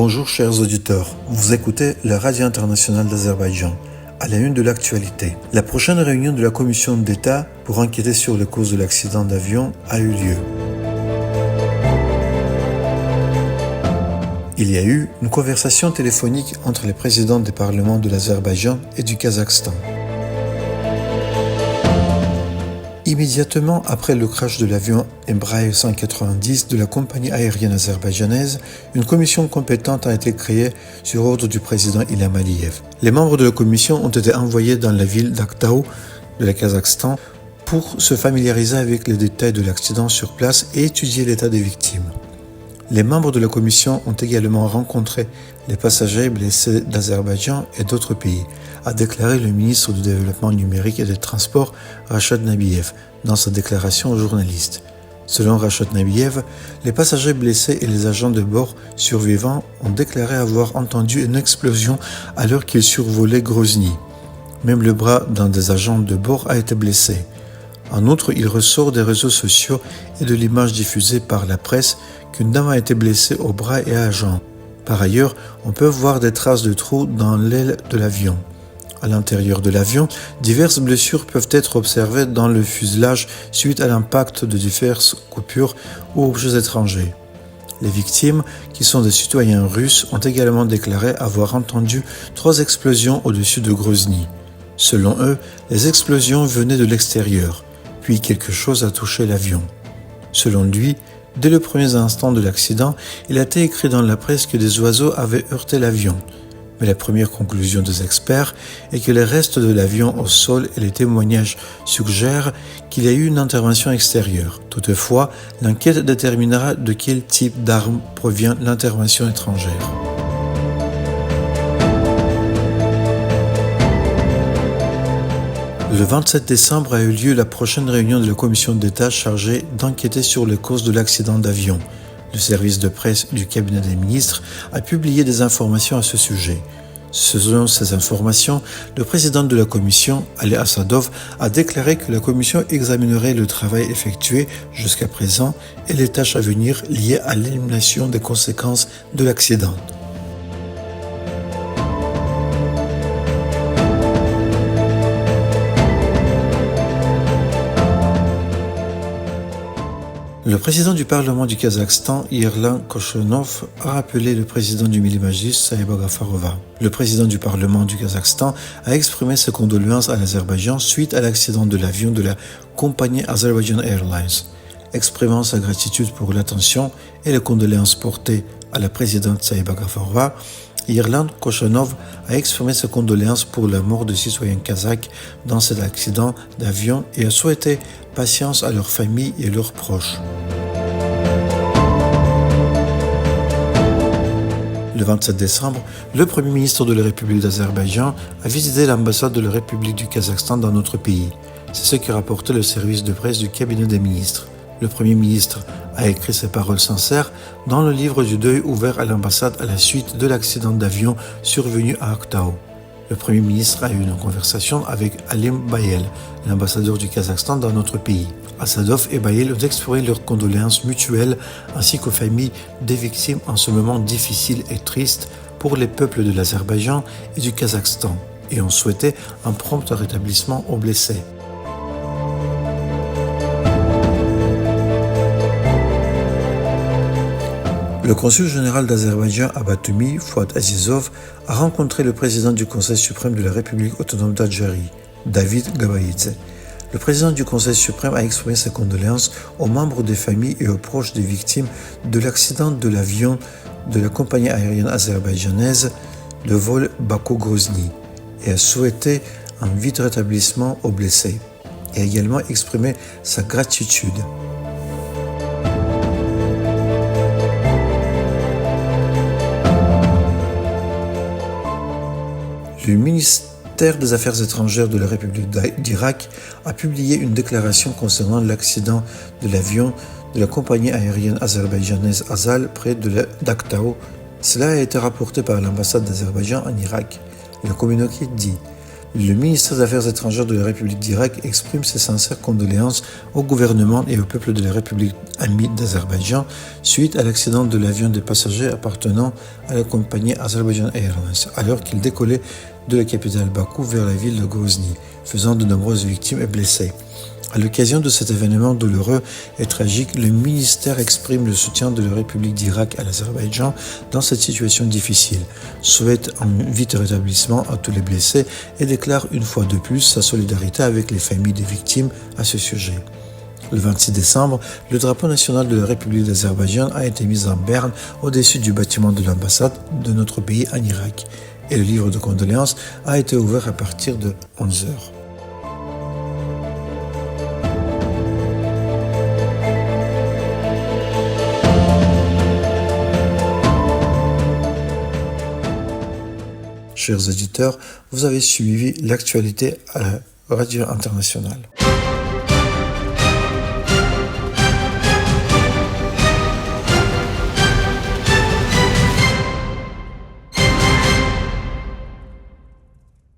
Bonjour chers auditeurs, vous écoutez la Radio Internationale d'Azerbaïdjan. À la une de l'actualité, la prochaine réunion de la Commission d'État pour enquêter sur les causes de l'accident d'avion a eu lieu. Il y a eu une conversation téléphonique entre les présidents des parlements de l'Azerbaïdjan et du Kazakhstan. Immédiatement après le crash de l'avion Embraer 190 de la compagnie aérienne azerbaïdjanaise, une commission compétente a été créée sur ordre du président Ilham Aliyev. Les membres de la commission ont été envoyés dans la ville d'Aktau de la Kazakhstan pour se familiariser avec les détails de l'accident sur place et étudier l'état des victimes. Les membres de la commission ont également rencontré les passagers blessés d'Azerbaïdjan et d'autres pays, a déclaré le ministre du Développement numérique et des Transports, Rachad Nabiev, dans sa déclaration aux journalistes. Selon Rachad Nabiev, les passagers blessés et les agents de bord survivants ont déclaré avoir entendu une explosion alors qu'ils survolaient Grozny. Même le bras d'un des agents de bord a été blessé. En outre, il ressort des réseaux sociaux et de l'image diffusée par la presse qu'une dame a été blessée au bras et à la jambe. Par ailleurs, on peut voir des traces de trous dans l'aile de l'avion. À l'intérieur de l'avion, diverses blessures peuvent être observées dans le fuselage suite à l'impact de diverses coupures ou objets étrangers. Les victimes, qui sont des citoyens russes, ont également déclaré avoir entendu 3 explosions au-dessus de Grozny. Selon eux, les explosions venaient de l'extérieur, puis quelque chose a touché l'avion. Selon lui, dès le premier instant de l'accident, il a été écrit dans la presse que des oiseaux avaient heurté l'avion. Mais la première conclusion des experts est que les restes de l'avion au sol et les témoignages suggèrent qu'il y a eu une intervention extérieure. Toutefois, l'enquête déterminera de quel type d'arme provient l'intervention étrangère. Le 27 décembre a eu lieu la prochaine réunion de la commission d'État chargée d'enquêter sur les causes de l'accident d'avion. Le service de presse du cabinet des ministres a publié des informations à ce sujet. Selon ces informations, le président de la commission, Ali Assadov, a déclaré que la commission examinerait le travail effectué jusqu'à présent et les tâches à venir liées à l'élimination des conséquences de l'accident. Le président du Parlement du Kazakhstan, Yerlan Koshonov, a appelé le président du Milli Majlis, Saïba Ghafarova. Le président du Parlement du Kazakhstan a exprimé ses condoléances à l'Azerbaïdjan suite à l'accident de l'avion de la compagnie Azerbaijan Airlines. Exprimant sa gratitude pour l'attention et les condoléances portées à la présidente Saïba Ghafarova, Yerlan Koshonov a exprimé ses condoléances pour la mort de citoyens kazakhs dans cet accident d'avion et a souhaité patience à leurs familles et leurs proches. Le 27 décembre, le Premier ministre de la République d'Azerbaïdjan a visité l'ambassade de la République du Kazakhstan dans notre pays. C'est ce que rapportait le service de presse du cabinet des ministres. Le Premier ministre a écrit ces paroles sincères dans le livre du deuil ouvert à l'ambassade à la suite de l'accident d'avion survenu à Aktau. Le Premier ministre a eu une conversation avec Alim Bayel, l'ambassadeur du Kazakhstan dans notre pays. Assadov et Bayel ont exprimé leurs condoléances mutuelles ainsi qu'aux familles des victimes en ce moment difficile et triste pour les peuples de l'Azerbaïdjan et du Kazakhstan et ont souhaité un prompt rétablissement aux blessés. Le consul général d'Azerbaïdjan à Batumi, Fouad Azizov, a rencontré le président du Conseil suprême de la République autonome d'Algérie, David Gabaïdze. Le président du Conseil suprême a exprimé ses condoléances aux membres des familles et aux proches des victimes de l'accident de l'avion de la compagnie aérienne azerbaïdjanaise, le vol Bakou-Grozny, et a souhaité un vite rétablissement aux blessés, et a également exprimé sa gratitude. Le ministère des Affaires étrangères de la République d'Irak a publié une déclaration concernant l'accident de l'avion de la compagnie aérienne azerbaïdjanaise Azal près d'Aktau. Cela a été rapporté par l'ambassade d'Azerbaïdjan en Irak. Le communiqué dit: Le ministère des Affaires étrangères de la République d'Irak exprime ses sincères condoléances au gouvernement et au peuple de la République amie d'Azerbaïdjan suite à l'accident de l'avion de passagers appartenant à la compagnie Azerbaijan Airlines alors qu'il décollait de la capitale Bakou vers la ville de Grozny, faisant de nombreuses victimes et blessés. À l'occasion de cet événement douloureux et tragique, le ministère exprime le soutien de la République d'Irak à l'Azerbaïdjan dans cette situation difficile, souhaite un vite rétablissement à tous les blessés et déclare une fois de plus sa solidarité avec les familles des victimes à ce sujet. Le 26 décembre, le drapeau national de la République d'Azerbaïdjan a été mis en berne au-dessus du bâtiment de l'ambassade de notre pays en Irak et le livre de condoléances a été ouvert à partir de 11 heures. Chers auditeurs, vous avez suivi l'actualité à la radio internationale.